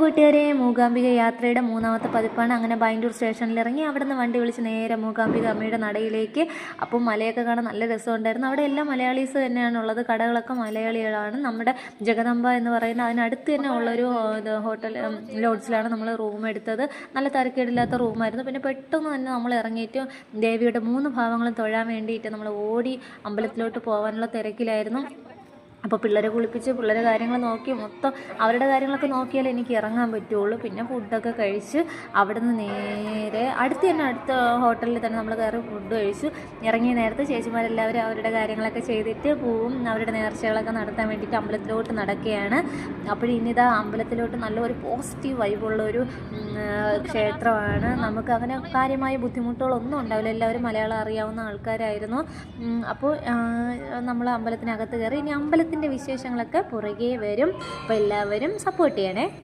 കൂട്ടുകാരെ, മൂകാംബിക യാത്രയുടെ 3ാമത്തെ പതിപ്പാണ്. അങ്ങനെ ബൈൻഡൂർ സ്റ്റേഷനിൽ ഇറങ്ങി അവിടെ നിന്ന് വണ്ടി വിളിച്ച് നേരെ മൂകാംബിക അമ്മയുടെ നടയിലേക്ക്. അപ്പം മലയൊക്കെ കാണാൻ നല്ല രസമുണ്ടായിരുന്നു. അവിടെ എല്ലാം മലയാളീസ് തന്നെയാണുള്ളത്. കടകളൊക്കെ മലയാളികളാണ്. നമ്മുടെ ജഗദമ്പ എന്ന് പറയുന്ന അതിനടുത്ത് തന്നെ ഉള്ളൊരു ഹോട്ടൽ ലോഡ്ജിലാണ് നമ്മൾ റൂം എടുത്തത്. നല്ല തരക്കേടില്ലാത്ത റൂമായിരുന്നു. പിന്നെ പെട്ടെന്ന് തന്നെ നമ്മൾ ഇറങ്ങിയിട്ട് ദേവിയുടെ 3 ഭാവങ്ങളും തൊഴാൻ വേണ്ടിയിട്ട് നമ്മൾ ഓടി അമ്പലത്തിലോട്ട് പോകാനുള്ള തിരക്കിലായിരുന്നു. അപ്പോൾ പിള്ളേരെ കുളിപ്പിച്ച് പിള്ളേരെ കാര്യങ്ങൾ നോക്കി മൊത്തം അവരുടെ കാര്യങ്ങളൊക്കെ നോക്കിയാലേ എനിക്ക് ഇറങ്ങാൻ പറ്റുള്ളൂ. പിന്നെ ഫുഡൊക്കെ കഴിച്ച് അവിടെ നിന്ന് നേരെ അടുത്ത ഹോട്ടലിൽ തന്നെ നമ്മൾ കയറി ഫുഡ് കഴിച്ചു. ഇറങ്ങിയ നേരത്തെ ചേച്ചിമാരെല്ലാവരും അവരുടെ കാര്യങ്ങളൊക്കെ ചെയ്തിട്ട് പോവും. അവരുടെ നേർച്ചകളൊക്കെ നടത്താൻ വേണ്ടിയിട്ട് അമ്പലത്തിലോട്ട് നടക്കുകയാണ്. അപ്പോഴിനിതാ അമ്പലത്തിലോട്ട് നല്ലൊരു പോസിറ്റീവ് വൈബുള്ളൊരു ക്ഷേത്രമാണ്. നമുക്ക് അങ്ങനെ കാര്യമായ ബുദ്ധിമുട്ടുകളൊന്നും ഉണ്ടാവില്ല. എല്ലാവരും മലയാളം അറിയാവുന്ന ആൾക്കാരായിരുന്നു. അപ്പോൾ നമ്മൾ അമ്പലത്തിനകത്ത് കയറി. ഇനി അമ്പലത്തിൻ്റെ വിശേഷങ്ങളൊക്കെ പുറകെ വരും. അപ്പോൾ എല്ലാവരും സപ്പോർട്ട് ചെയ്യണേ.